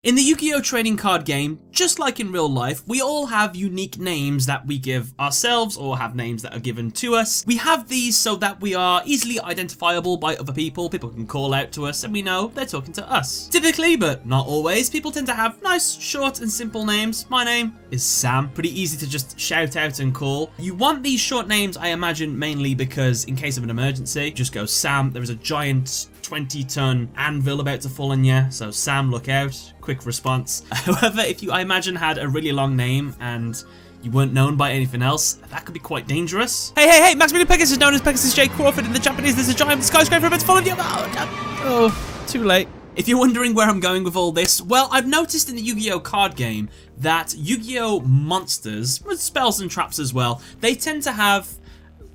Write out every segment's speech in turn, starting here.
In the Yu-Gi-Oh trading card game, just like in real life, we all have unique names that we give ourselves or have names that are given to us. We have these so that we are easily identifiable by other people. People can call out to us and we know they're talking to us. Typically, but not always, people tend to have nice, short and simple names. My name is Sam. Pretty easy to just shout out and call. You want these short names, I imagine, mainly because in case of an emergency, just go Sam. There is a giant 20-ton anvil about to fall on you, so Sam, look out. Quick response. However, if you, I imagine, had a really long name and you weren't known by anything else, that could be quite dangerous. Hey, Maximilian Pegasus is known as Pegasus J. Crawford in the Japanese. There's a giant skyscraper about to fall on you. Oh, too late. If you're wondering where I'm going with all this, well, I've noticed in the Yu-Gi-Oh card game that Yu-Gi-Oh monsters, with spells and traps as well, they tend to have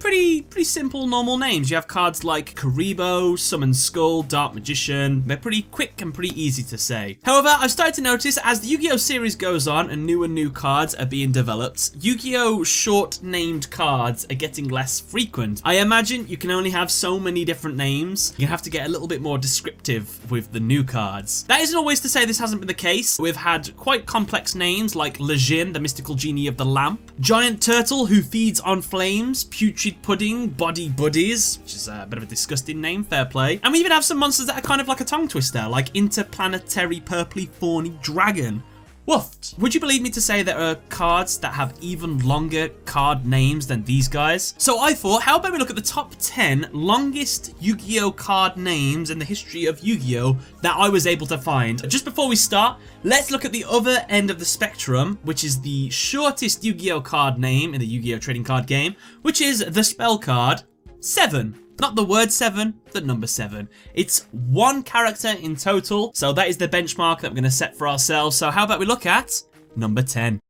pretty simple normal names. You have cards like Karibo, Summon Skull, Dark Magician. They're pretty quick and pretty easy to say. However, I've started to notice as the Yu-Gi-Oh series goes on and new cards are being developed, Yu-Gi-Oh short named cards are getting less frequent. I imagine you can only have so many different names. You have to get a little bit more descriptive with the new cards. That isn't always to say this hasn't been the case. We've had quite complex names like Lejin, the mystical genie of the lamp, Giant Turtle who feeds on flames, Putrid Pudding, Body Buddies, which is a bit of a disgusting name, fair play. And we even have some monsters that are kind of like a tongue twister, like Interplanetary Purpley Thorny Dragon. Woofed. Would you believe me to say there are cards that have even longer card names than these guys? So I thought, how about we look at the top 10 longest Yu-Gi-Oh card names in the history of Yu-Gi-Oh that I was able to find. Just before we start, let's look at the other end of the spectrum, which is the shortest Yu-Gi-Oh card name in the Yu-Gi-Oh trading card game, which is the spell card 7. Not the word 7, the number 7. It's one character in total, so that is the benchmark that we're going to set for ourselves. So how about we look at number 10.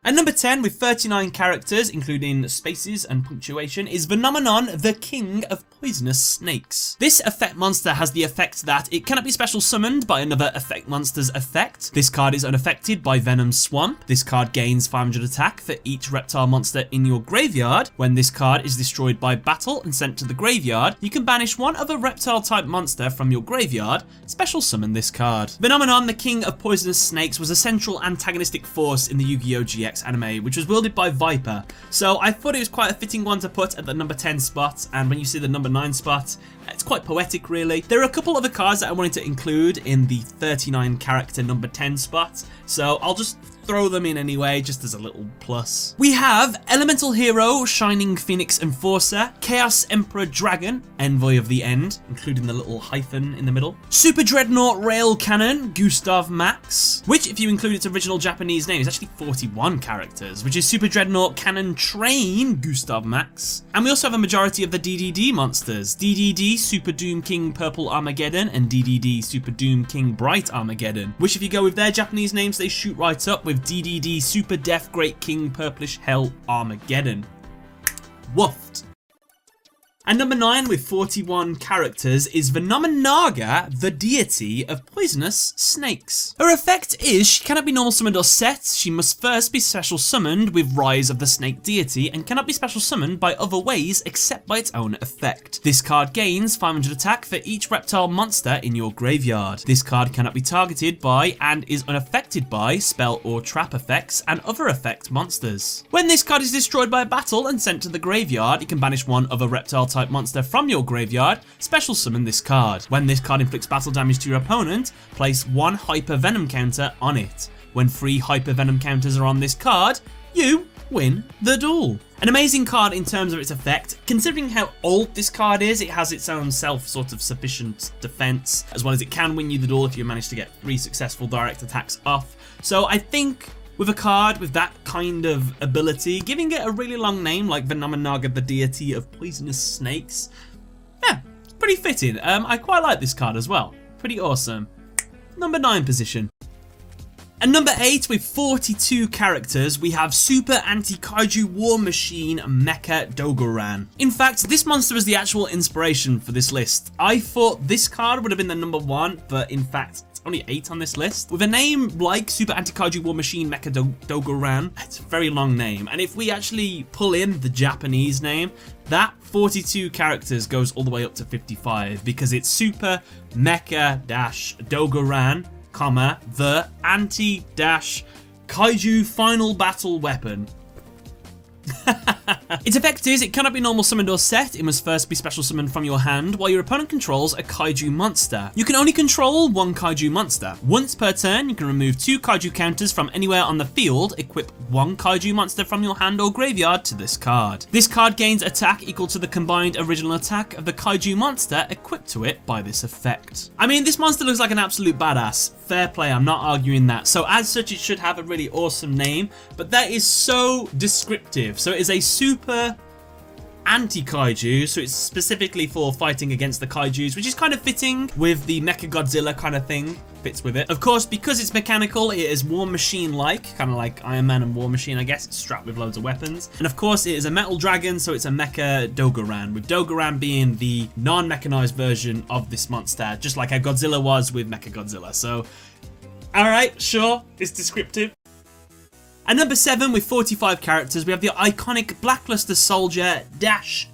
And number 10, with 39 characters, including spaces and punctuation, is Phenomenon, the King of Poisonous Snakes. This effect monster has the effect that it cannot be special summoned by another effect monster's effect. This card is unaffected by Venom Swamp. This card gains 500 attack for each reptile monster in your graveyard. When this card is destroyed by battle and sent to the graveyard, you can banish one other reptile type monster from your graveyard, special summon this card. Phenomenon, the King of Poisonous Snakes, was a central antagonistic force in the Yu-Gi-Oh! GX anime, which was wielded by Viper. So I thought it was quite a fitting one to put at the number 10 spot, and when you see the number 9 spot, it's quite poetic really. There are a couple other cards that I wanted to include in the 39 character number 10 spot, so I'll just throw them in anyway, just as a little plus. We have Elemental Hero, Shining Phoenix Enforcer, Chaos Emperor Dragon, Envoy of the End, including the little hyphen in the middle, Super Dreadnought Rail Cannon, Gustav Max, which if you include its original Japanese name is actually 41 characters, which is Super Dreadnought Cannon Train, Gustav Max. And we also have a majority of the DDD monsters, DDD Super Doom King Purple Armageddon and DDD Super Doom King Bright Armageddon, which if you go with their Japanese names, they shoot right up with DDD Super Death Great King Purplish Hell Armageddon. Woofed. And number 9 with 41 characters is Phenomenaga, the deity of poisonous snakes. Her effect is she cannot be normal summoned or set. She must first be special summoned with Rise of the Snake Deity and cannot be special summoned by other ways except by its own effect. This card gains 500 attack for each reptile monster in your graveyard. This card cannot be targeted by and is unaffected by spell or trap effects and other effect monsters. When this card is destroyed by a battle and sent to the graveyard, you can banish one other reptile type monster from your graveyard, special summon this card. When this card inflicts battle damage to your opponent, place one Hyper Venom counter on it. When 3 Hyper Venom counters are on this card, you win the duel. An amazing card in terms of its effect. Considering how old this card is, it has its own self-sufficient defense, as well as it can win you the duel if you manage to get 3 successful direct attacks off. So I think with a card with that kind of ability, giving it a really long name like Phenomenaga, the deity of poisonous snakes, yeah, it's pretty fitting. I quite like this card as well. Pretty awesome. Number 9 position. And number 8 with 42 characters, we have Super Anti-Kaiju War Machine Mecha Dogoran. In fact, this monster is the actual inspiration for this list. I thought this card would have been the number 1, but in fact, only 8 on this list. With a name like Super Anti-Kaiju War Machine Mecha Dogoran, it's a very long name. And if we actually pull in the Japanese name, that 42 characters goes all the way up to 55 because it's Super Mecha Dogoran comma, the anti-kaiju final battle weapon. Its effect is, it cannot be normal summoned or set, it must first be special summoned from your hand while your opponent controls a kaiju monster. You can only control one kaiju monster. Once per turn, you can remove 2 kaiju counters from anywhere on the field, equip 1 kaiju monster from your hand or graveyard to this card. This card gains attack equal to the combined original attack of the kaiju monster equipped to it by this effect. I mean, this monster looks like an absolute badass. Fair play, I'm not arguing that. So as such, it should have a really awesome name, but that is so descriptive. So it is a super anti-kaiju, so it's specifically for fighting against the kaijus, which is kind of fitting with the Mechagodzilla kind of thing. Fits with it. Of course, because it's mechanical, it is War Machine-like, kind of like Iron Man and War Machine, I guess. It's strapped with loads of weapons. And of course, it is a metal dragon, so it's a Mecha Dogoran, with Dogoran being the non-mechanized version of this monster, just like how Godzilla was with Mechagodzilla. So, alright, sure, it's descriptive. At number 7, with 45 characters, we have the iconic Blackluster Soldier -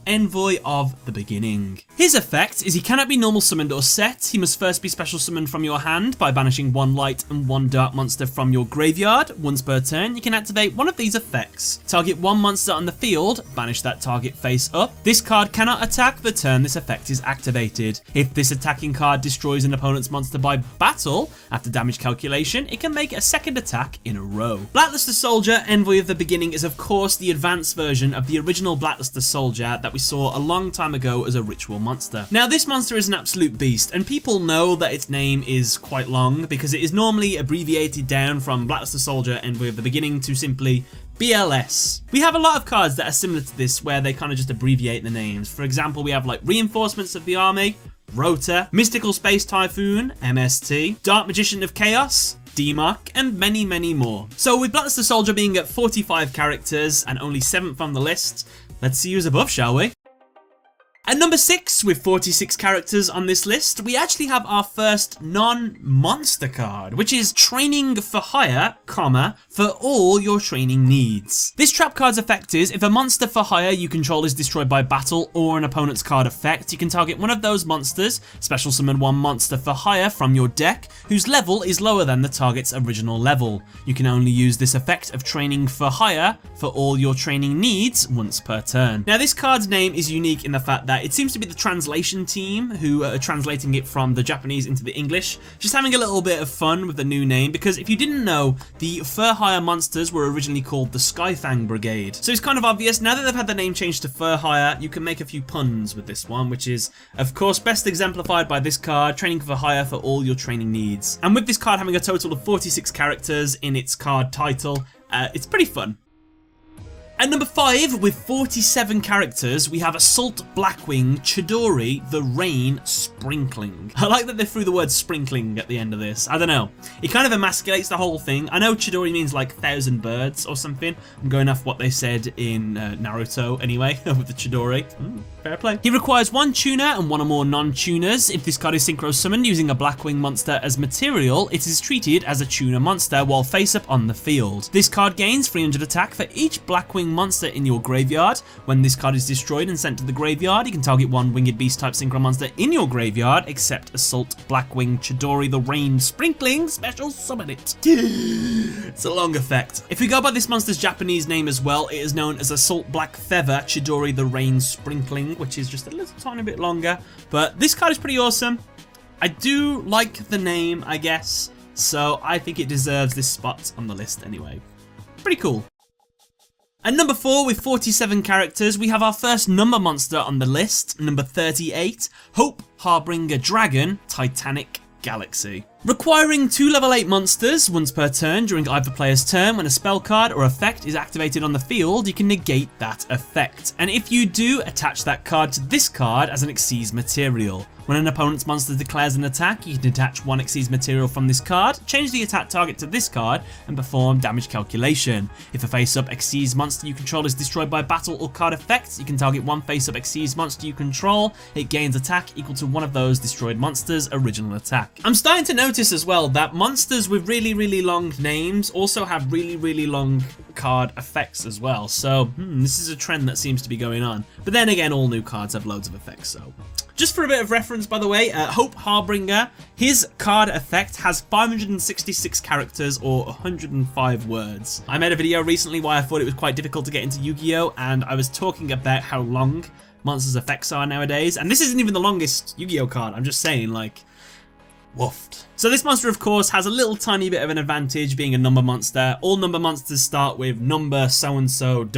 Envoy of the Beginning. His effect is he cannot be normal summoned or set. He must first be special summoned from your hand by banishing 1 light and 1 dark monster from your graveyard. Once per turn, you can activate one of these effects. Target 1 monster on the field, banish that target face up. This card cannot attack the turn this effect is activated. If this attacking card destroys an opponent's monster by battle, after damage calculation, it can make a second attack in a row. Blackluster Soldier, Envoy of the Beginning is of course the advanced version of the original Blackluster Soldier that we saw a long time ago as a ritual monster. Now this monster is an absolute beast, and people know that its name is quite long because it is normally abbreviated down from Blackluster Soldier, Envoy of the Beginning to simply BLS. We have a lot of cards that are similar to this where they kind of just abbreviate the names. For example, we have like Reinforcements of the Army, Rota, Mystical Space Typhoon, MST, Dark Magician of Chaos, DMARC, and many, many more. So with Blackluster Soldier being at 45 characters and only 7th on the list, let's see who's above, shall we? At number 6, with 46 characters on this list, we actually have our first non-monster card, which is Training for Hire, comma, for all your training needs. This trap card's effect is, if a monster for hire you control is destroyed by battle or an opponent's card effect, you can target one of those monsters, special summon 1 monster for hire from your deck, whose level is lower than the target's original level. You can only use this effect of Training for Hire for all your training needs once per turn. Now this card's name is unique in the fact that it seems to be the translation team who are translating it from the Japanese into the English, just having a little bit of fun with the new name, because if you didn't know, the Fur Hire monsters were originally called the Skyfang Brigade. So it's kind of obvious, now that they've had the name changed to Fur Hire, you can make a few puns with this one, which is, of course, best exemplified by this card, Training for Hire for all your training needs. And with this card having a total of 46 characters in its card title, it's pretty fun. At number 5, with 47 characters, we have Assault Blackwing Chidori the Rain Sprinkling. I like that they threw the word sprinkling at the end of this. I don't know. It kind of emasculates the whole thing. I know Chidori means like 1,000 birds or something. I'm going off what they said in Naruto anyway, with the Chidori. Fair play. He requires 1 tuner and 1 or more non-tuners. If this card is synchro summoned using a Blackwing monster as material, it is treated as a tuner monster while face up on the field. This card gains 300 attack for each Blackwing monster in your graveyard. When this card is destroyed and sent to the graveyard, you can target 1 winged beast type synchro monster in your graveyard, except Assault Blackwing Chidori the Rain Sprinkling, special summon it. It's a long effect. If we go by this monster's Japanese name as well, it is known as Assault Black Feather Chidori the Rain Sprinkling, which is just a little tiny bit longer, but this card is pretty awesome. I do like the name, I guess, so I think it deserves this spot on the list anyway. Pretty cool. At number 4, with 47 characters, we have our first number monster on the list, number 38, Hope Harbinger Dragon Titanic Galaxy. Requiring 2 level 8 monsters once per turn during either player's turn. When a spell card or effect is activated on the field, you can negate that effect. And if you do, attach that card to this card as an Xyz material. When an opponent's monster declares an attack, you can attach 1 Xyz material from this card, change the attack target to this card, and perform damage calculation. If a face-up Xyz monster you control is destroyed by battle or card effects, you can target 1 face-up Xyz monster you control. It gains attack equal to one of those destroyed monsters' original attack. I'm starting to notice as well that monsters with really, really long names also have really, really long card effects as well. So this is a trend that seems to be going on. But then again, all new cards have loads of effects, so... Just for a bit of reference, by the way, Hope Harbinger, his card effect has 566 characters or 105 words. I made a video recently why I thought it was quite difficult to get into Yu-Gi-Oh! And I was talking about how long monsters' effects are nowadays. And this isn't even the longest Yu-Gi-Oh! Card, I'm just saying, like, woofed. So this monster, of course, has a little tiny bit of an advantage being a number monster. All number monsters start with number so-and-so ...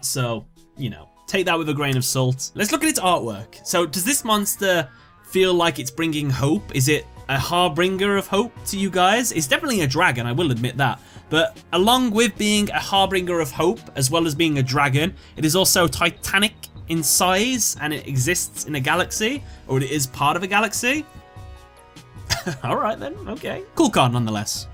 so, you know. Take that with a grain of salt. Let's look at its artwork. So does this monster feel like it's bringing hope? Is it a harbinger of hope to you guys? It's definitely a dragon, I will admit that. But along with being a harbinger of hope, as well as being a dragon, it is also titanic in size and it exists in a galaxy, or it is part of a galaxy. Alright then, okay. Cool card nonetheless.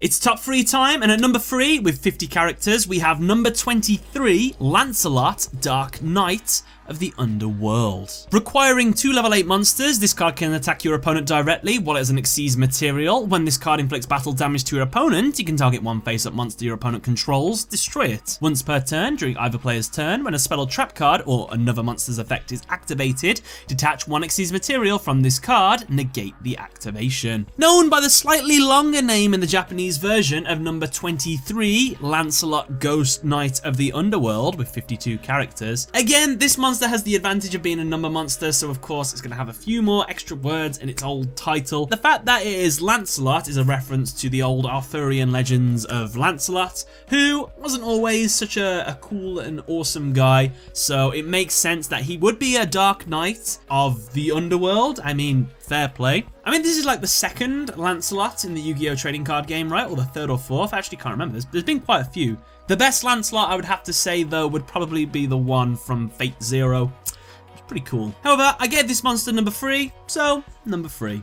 It's top 3 time, and at number 3, with 50 characters, we have number 23, Lancelot, Dark Knight of the Underworld. Requiring 2 level 8 monsters, this card can attack your opponent directly while it has an Xyz material. When this card inflicts battle damage to your opponent, you can target one face-up monster your opponent controls, destroy it. Once per turn, during either player's turn, when a spell or trap card or another monster's effect is activated, detach one Xyz material from this card, negate the activation. Known by the slightly longer name in the Japanese version of number 23, Lancelot, Ghost Knight of the Underworld, with 52 characters. Again, this monster has the advantage of being a number monster, so of course it's going to have a few more extra words in its old title. The fact that it is Lancelot is a reference to the old Arthurian legends of Lancelot, who wasn't always such a cool and awesome guy, so it makes sense that he would be a Dark Knight of the Underworld. I mean, fair play. I mean, this is like the second Lancelot in the Yu-Gi-Oh! Trading card game, right? Or the third or fourth? I actually can't remember. There's been quite a few. The best Lancelot, I would have to say, though, would probably be the one from Fate Zero. It's pretty cool. However, I gave this monster number 3, so number 3.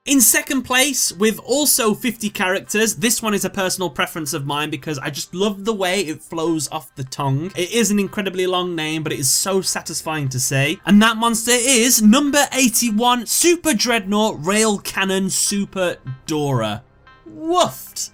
In second place, with also 50 characters, this one is a personal preference of mine because I just love the way it flows off the tongue. It is an incredibly long name, but it is so satisfying to say. And that monster is number 81, Super Dreadnought Rail Cannon Super Dora. Woofed!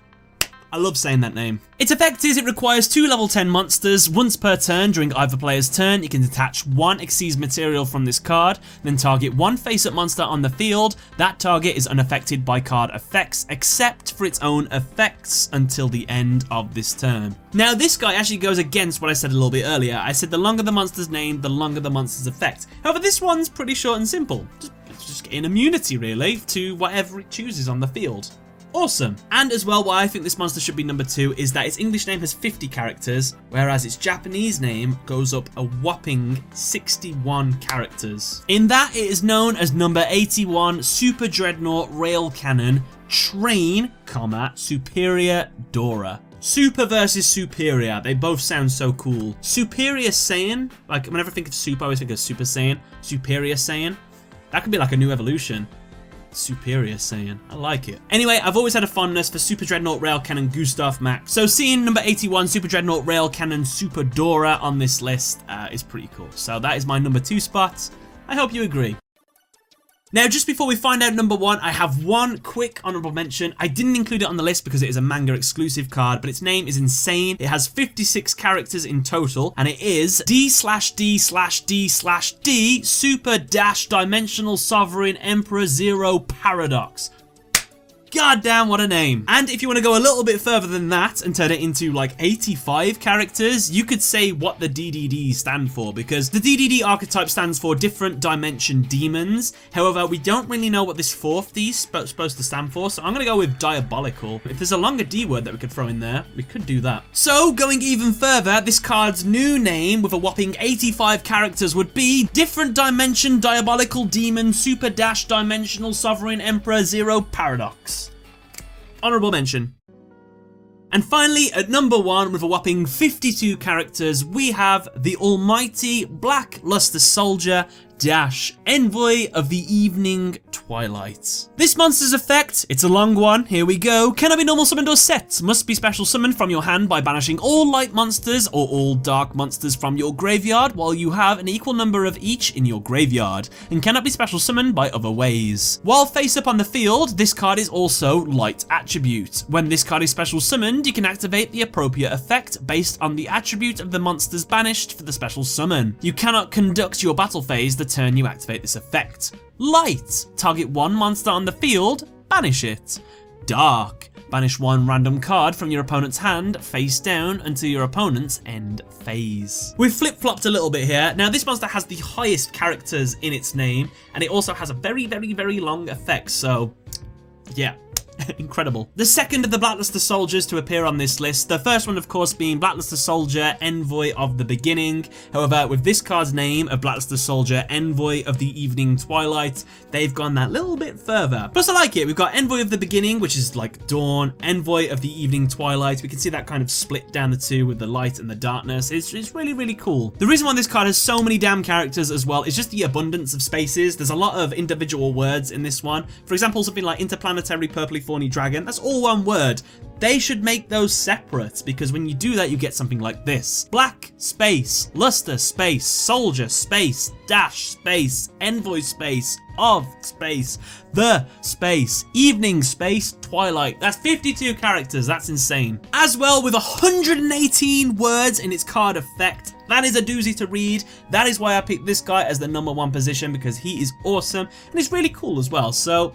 I love saying that name. Its effect is it requires 2 level 10 monsters. Once per turn during either player's turn, you can detach one Xyz material from this card, then target one face-up monster on the field. That target is unaffected by card effects, except for its own effects until the end of this turn. Now, this guy actually goes against what I said a little bit earlier. I said the longer the monster's name, the longer the monster's effect. However, this one's pretty short and simple. Just getting immunity, really, to whatever it chooses on the field. Awesome. And as well, why I think this monster should be number 2 is that its English name has 50 characters, whereas its Japanese name goes up a whopping 61 characters. In that, it is known as number 81, Super Dreadnought Rail Cannon Train, Superior Dora. Super versus Superior, they both sound so cool. Superior Saiyan, like whenever I think of Super, I always think of Super Saiyan. Superior Saiyan, that could be like a new evolution. Superior Saiyan. I like it. Anyway, I've always had a fondness for Super Dreadnought Rail Cannon Gustav Max, so seeing number 81 Super Dreadnought Rail Cannon Super Dora on this list is pretty cool. So that is my number 2 spot. I hope you agree. Now, just before we find out number 1, I have one quick honorable mention. I didn't include it on the list because it is a manga exclusive card, but its name is insane. It has 56 characters in total, and it is D/D/D/D Super Dash Dimensional Sovereign Emperor Zero Paradox. God damn, what a name. And if you want to go a little bit further than that and turn it into like 85 characters, you could say what the DDD stand for, because the DDD archetype stands for Different Dimension Demons. However, we don't really know what this 4th D is supposed to stand for, so I'm going to go with Diabolical. If there's a longer D word that we could throw in there, we could do that. So, going even further, this card's new name with a whopping 85 characters would be Different Dimension Diabolical Demon Super Dash Dimensional Sovereign Emperor Zero Paradox. Honorable mention. And finally, at number 1, with a whopping 52 characters, we have the almighty Black Luster Soldier, Dash, Envoy of the Evening Twilight. This monster's effect, it's a long one, here we go. Cannot be normal summoned or set. Must be special summoned from your hand by banishing all light monsters or all dark monsters from your graveyard while you have an equal number of each in your graveyard, and cannot be special summoned by other ways. While face up on the field, this card is also light attribute. When this card is special summoned, you can activate the appropriate effect based on the attribute of the monsters banished for the special summon. You cannot conduct your battle phase the turn you activate this effect. Light, target one monster on the field, banish it. Dark, banish one random card from your opponent's hand face down until your opponent's end phase. We've flip-flopped a little bit here. Now this monster has the highest characters in its name, and it also has a very long effect, so yeah. Incredible. The second of the Blackluster soldiers to appear on this list, the first one of course being Blackluster Soldier, Envoy of the Beginning. However, with this card's name of Blackluster Soldier, Envoy of the Evening Twilight, they've gone that little bit further. Plus I like it, we've got Envoy of the Beginning, which is like dawn, Envoy of the Evening Twilight. We can see that kind of split down the two with the light and the darkness. It's really cool. The reason why this card has so many damn characters as well is just the abundance of spaces. There's a lot of individual words in this one. For example, something like Interplanetary Purpley Thorny Dragon, that's all one word. They should make those separate, because when you do that you get something like this. Black space, luster space, soldier space, dash space, envoy space, of space, the space, evening space, twilight. That's 52 characters, that's insane. As well, with 118 words in its card effect. That is a doozy to read. That is why I picked this guy as the #1 position, because he is awesome and he's really cool as well. So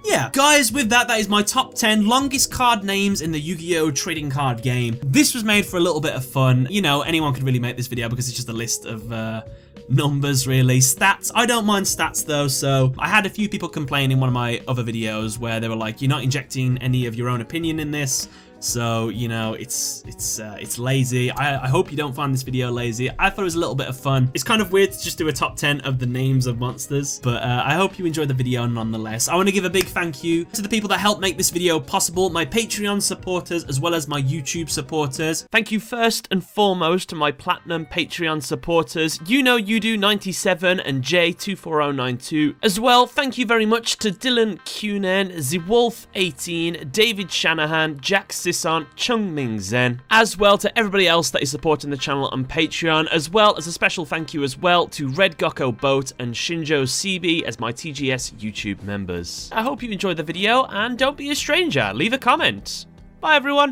yeah, guys, with that is my top 10 longest card names in the Yu-Gi-Oh! Trading card game. This was made for a little bit of fun. You know, anyone could really make this video because it's just a list of numbers, really. Stats, I don't mind stats though, so I had a few people complain in one of my other videos where they were like, you're not injecting any of your own opinion in this. So, you know, it's lazy. I hope you don't find this video lazy. I thought it was a little bit of fun. It's kind of weird to just do a top 10 of the names of monsters, but I hope you enjoyed the video nonetheless. I want to give a big thank you to the people that helped make this video possible, my Patreon supporters as well as my YouTube supporters. Thank you first and foremost to my Platinum Patreon supporters, YouDo97 and J24092. As well, thank you very much to Dylan Cunan, Zwolf18, David Shanahan, Jack Sisson, Chung Ming Zen, as well to everybody else that is supporting the channel on Patreon, as well as a special thank you as well to Red Gokko Boat and Shinjo CB as my TGS YouTube members. I hope you enjoyed the video, and don't be a stranger, leave a comment. Bye everyone!